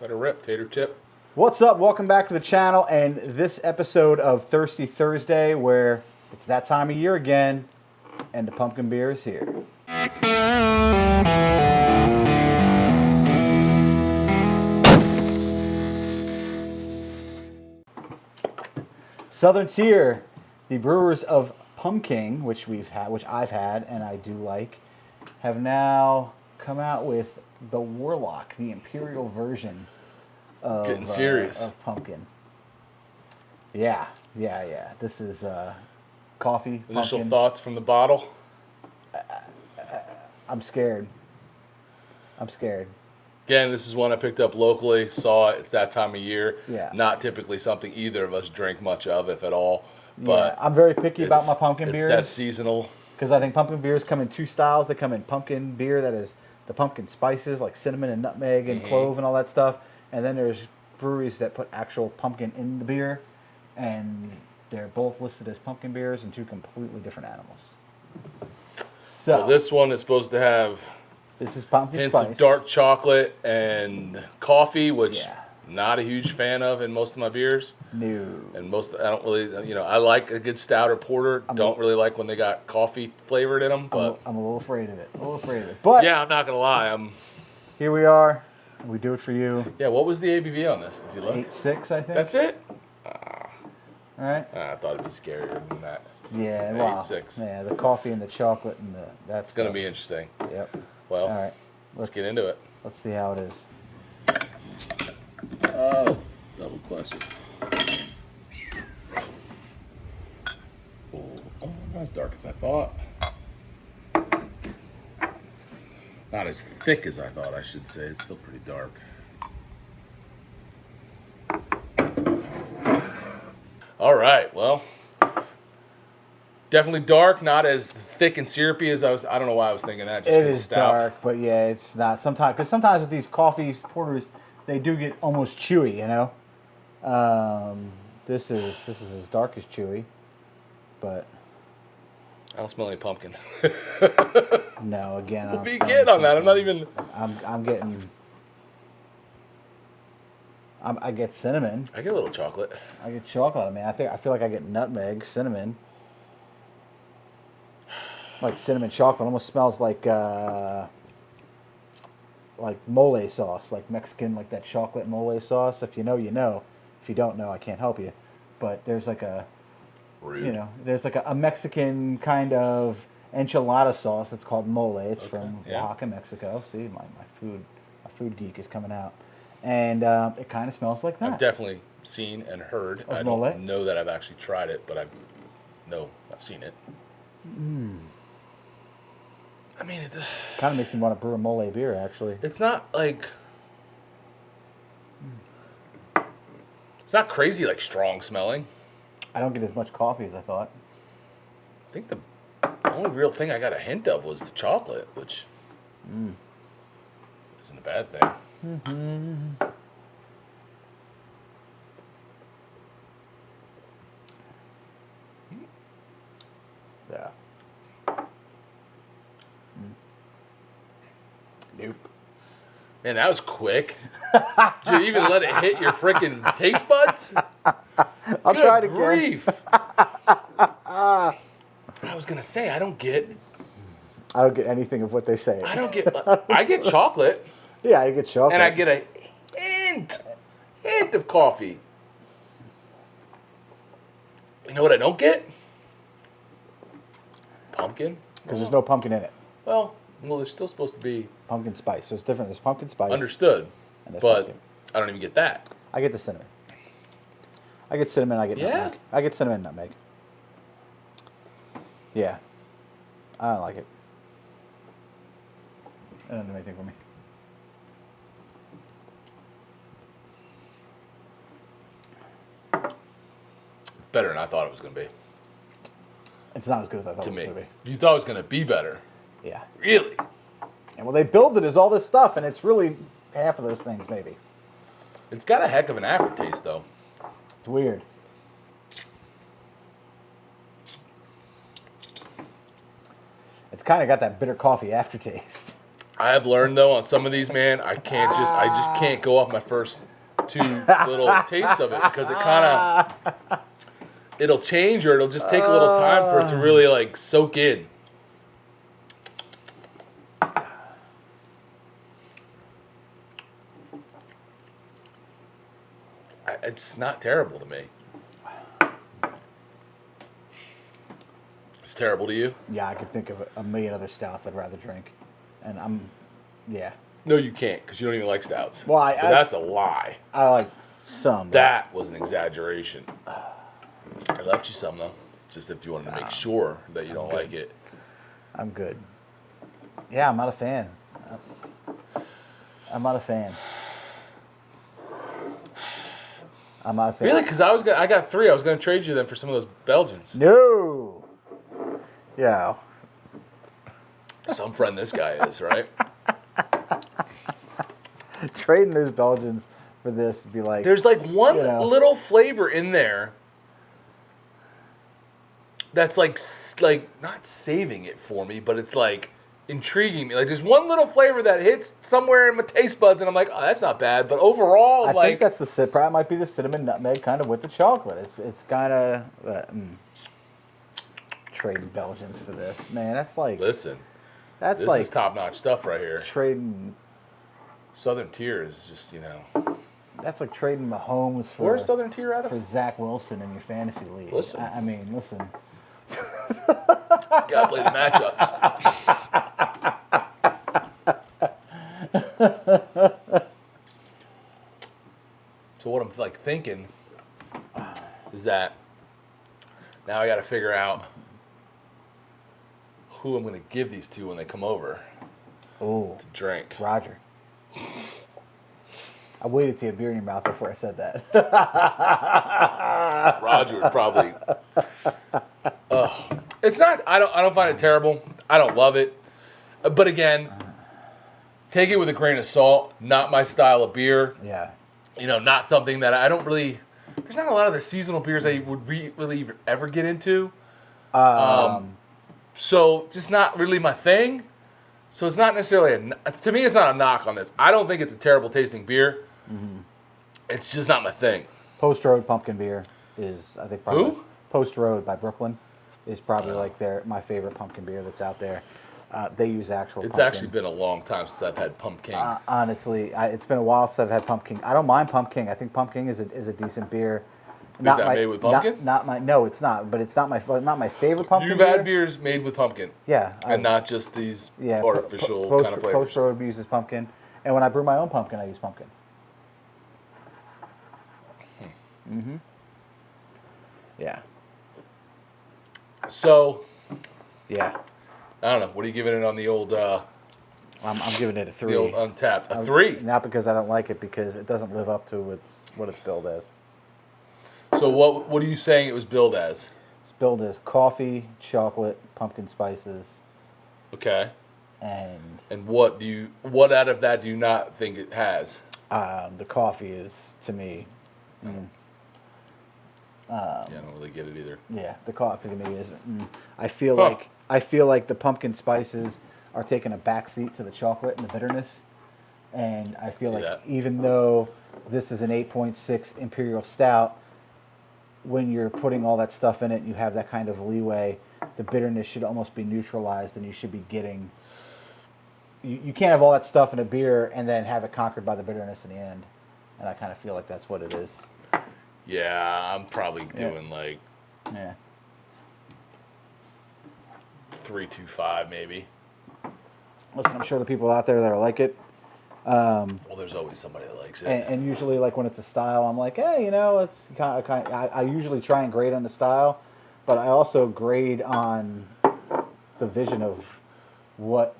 Let her rip, tater chip. What's up? Welcome back to the channel and this episode of Thirsty Thursday, where it's that time of year again and the pumpkin beer is here. Southern Tier, the brewers of Pumpkin, which I've had and I do like, have now come out with the Warlock, the imperial version of, Getting serious. of pumpkin. Yeah. This is coffee. Initial pumpkin. thoughts from the bottle. I'm scared. Again, this is one I picked up locally. Saw it. It's that time of year. Yeah. Not typically something either of us drink much of, if at all. But yeah, I'm very picky about my pumpkin beers. It's that seasonal. Because I think pumpkin beers come in two styles. They come in pumpkin beer that is the pumpkin spices like cinnamon and nutmeg and clove and all that stuff. And then there's breweries that put actual pumpkin in the beer. And they're both listed as pumpkin beers and two completely different animals. So Well, this one is supposed to have this is pumpkin hints spice. of dark chocolate and coffee, which Yeah. not a huge fan of in most of my beers. No. And I don't really, I like a good stout or porter. Don't really like when they got coffee flavored in them. But I'm a little afraid of it. But yeah, I'm not gonna lie. here we are. We do it for you. Yeah, what was the ABV on this? Did you look? 8.6, I think. That's it? All right. I thought it'd be scarier than that. Yeah, wow. 8.6. Yeah, the coffee and the chocolate and that's It's gonna be interesting. Yep. Well, All right. let's get into it. Let's see how it is. Oh, double clutch it. Oh, not as dark as I thought. Not as thick as I thought, I should say. It's still pretty dark. All right, well, definitely dark, not as thick and syrupy as I don't know why I was thinking that. Just It 'cause is it's stout. dark, but yeah, it's not. Because sometimes with these coffee porters, they do get almost chewy. This is as dark as chewy, but I don't smell any pumpkin. no. Again, I What don't do you smell get on that? I'm not anything. even. I'm getting. I get cinnamon. I get a little chocolate. I get chocolate. I mean, I feel like I get nutmeg, cinnamon, like cinnamon chocolate. Almost smells like mole sauce, like Mexican, like that chocolate mole sauce. If you know, you know. If you don't know, I can't help you. But there's like Rude. there's like a Mexican kind of enchilada sauce. It's called mole. It's from yeah. Oaxaca, Mexico. See, my food geek is coming out. And it kind of smells like that. I've definitely seen and heard. I mole? don't know that I've actually tried it, but I've seen it. I mean, Kind of makes me want to brew a mole beer, actually. it's not like it's not crazy like strong smelling. I don't get as much coffee as I thought. I think the only real thing I got a hint of was the chocolate, which isn't a bad thing. Yeah. Nope. Man, that was quick. Did you even let it hit your freaking taste buds? I'll Good try it again. grief. I was gonna say I don't get anything of what they say. I get chocolate Yeah, I get chocolate. and I get a hint of coffee. You know what I don't get? Pumpkin. Because there's no pumpkin in it. Well, there's still supposed to be Pumpkin spice. So it's different. There's pumpkin spice. understood, And there's but pumpkin. I don't even get that. I get the cinnamon. I get cinnamon. I get Yeah? nutmeg. I get cinnamon and nutmeg. Yeah. I don't like it. It doesn't do anything for me. Better than I thought it was gonna be. It's not as good as I thought To it was me, going to be. you thought it was gonna be better. Yeah. Really? And well, they build it as all this stuff, and it's really half of those things, maybe. It's got a heck of an aftertaste, though. It's weird. It's kind of got that bitter coffee aftertaste. I have learned though on some of these, man, I just can't go off my first 2 little tastes of it because it'll change or it'll just take a little time for it to really like soak in. It's not terrible to me. It's terrible to you? Yeah, I could think of a million other stouts I'd rather drink. And yeah. No, you can't because you don't even like stouts. Well, so that's a lie. I like some. That was an exaggeration. I left you some, though. Just if you wanted to make sure that you don't like it. I'm good. Yeah, I'm not a fan. I'm not a fan. I'm not a fan. Really? Because I got 3. I was going to trade you then for some of those Belgians. No. Yeah. Some friend this guy is, right? Trading those Belgians for this would be like... There's like one little flavor in there that's like not saving it for me, but it's like intriguing me. Like there's one little flavor that hits somewhere in my taste buds, and I'm like, oh, that's not bad. But overall, I think that's probably might be the cinnamon nutmeg kind of with the chocolate. It's kind of trading Belgians for this, man. That's like this is top notch stuff right here. Trading Southern Tier is just that's like trading Mahomes for where's Southern Tier out of? For Zach Wilson in your fantasy league. Listen, I mean, listen. Gotta play the matchups. So what I'm like thinking is that now I got to figure out who I'm going to give these to when they come over to drink. Roger. I waited till you had beer in your mouth before I said that. Roger would probably. It's not. I don't find it terrible. I don't love it. But again, take it with a grain of salt. Not my style of beer. Yeah. Not something that I don't really. There's not a lot of the seasonal beers I would really ever get into. So just not really my thing. So it's not necessarily to me. It's not a knock on this. I don't think it's a terrible tasting beer. Mm-hmm. It's just not my thing. Post Road pumpkin beer is, I think, probably Who? Post Road by Brooklyn is probably like my favorite pumpkin beer that's out there. They use actual. It's pumpkin. actually been a long time since I've had pumpkin. Honestly, it's been a while since I've had pumpkin. I don't mind pumpkin. I think pumpkin is a decent beer. Is that made with pumpkin? No, it's not. But it's not my favorite pumpkin. You've beer. had beers made with pumpkin. Yeah, and not just these artificial kind of flavors. Post Road uses pumpkin, and when I brew my own pumpkin, I use pumpkin. Mm-hmm. Yeah. So. Yeah. I don't know. What are you giving it on the old? I'm giving it a 3. The old Untapped. A 3. Not because I don't like it, because it doesn't live up to what it's billed as. So what are you saying it was billed as? It's billed as coffee, chocolate, pumpkin spices. Okay. And what out of that do you not think it has? The coffee is, to me. Yeah, I don't really get it either. Yeah, the coffee to me is. I feel like the pumpkin spices are taking a backseat to the chocolate and the bitterness, and I feel like even though this is an 8.6 imperial stout, when you're putting all that stuff in it, and you have that kind of leeway, the bitterness should almost be neutralized, and you should be getting. You can't have all that stuff in a beer and then have it conquered by the bitterness in the end, and I kind of feel like that's what it is. Yeah, I'm probably doing 3.25 maybe. Listen, I'm sure the people out there that are like it. Well, there's always somebody that likes it. And usually, like when it's a style, I'm like, hey, it's kind of. I usually try and grade on the style, but I also grade on the vision of what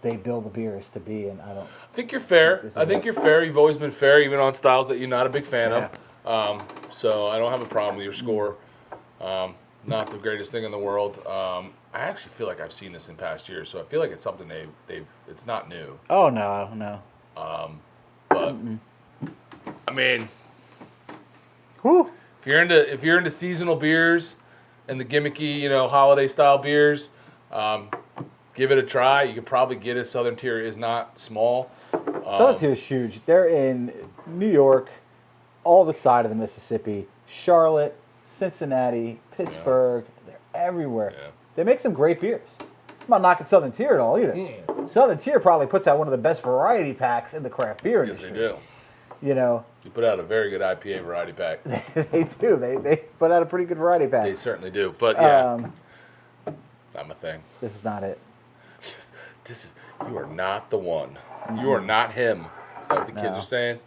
they build the beers to be, and I don't. I think you're fair. You're fair. You've always been fair, even on styles that you're not a big fan of. So I don't have a problem with your score. Not the greatest thing in the world. I actually feel like I've seen this in past years, so I feel like it's something they've. It's not new. Oh no. But I mean, whew. if you're into seasonal beers and the gimmicky, holiday style beers, give it a try. You could probably get it. Southern Tier is not small. Southern Tier is huge. They're in New York, all the side of the Mississippi, Charlotte, Cincinnati, Pittsburgh. They're everywhere. Yeah. They make some great beers. I'm not knocking Southern Tier at all either. Southern Tier probably puts out one of the best variety packs in the craft beer industry. Yes, they do. You know, You put out a very good IPA variety pack. they do. They put out a pretty good variety pack. They certainly do. But yeah, not my thing. This is not it. This is, you are not the one. You are not him. Is that what the kids No. are saying?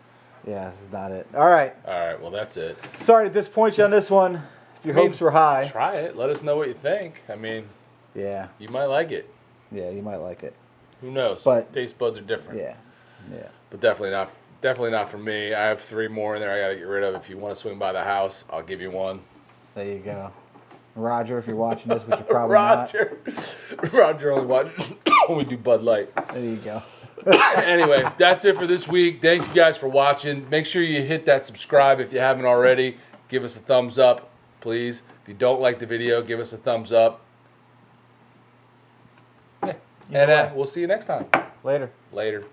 Yeah, this is not it. All right. All right, well, that's it. Sorry to disappoint you on this one. If your hopes were high. Try it. Let us know what you think. I mean, Yeah. you might like it. Yeah, you might like it. Who knows? But- taste buds are different. Yeah. Yeah. But definitely not for me. I have 3 more in there I got to get rid of. If you want to swing by the house, I'll give you one. There you go. Roger, if you're watching this, which you're probably Roger only watches when we do Bud Light. not. There you go. Anyway, that's it for this week. Thanks, you guys, for watching. Make sure you hit that subscribe if you haven't already. Give us a thumbs up, please. If you don't like the video, give us a thumbs up. Yeah. And we'll see you next time. Later. Later.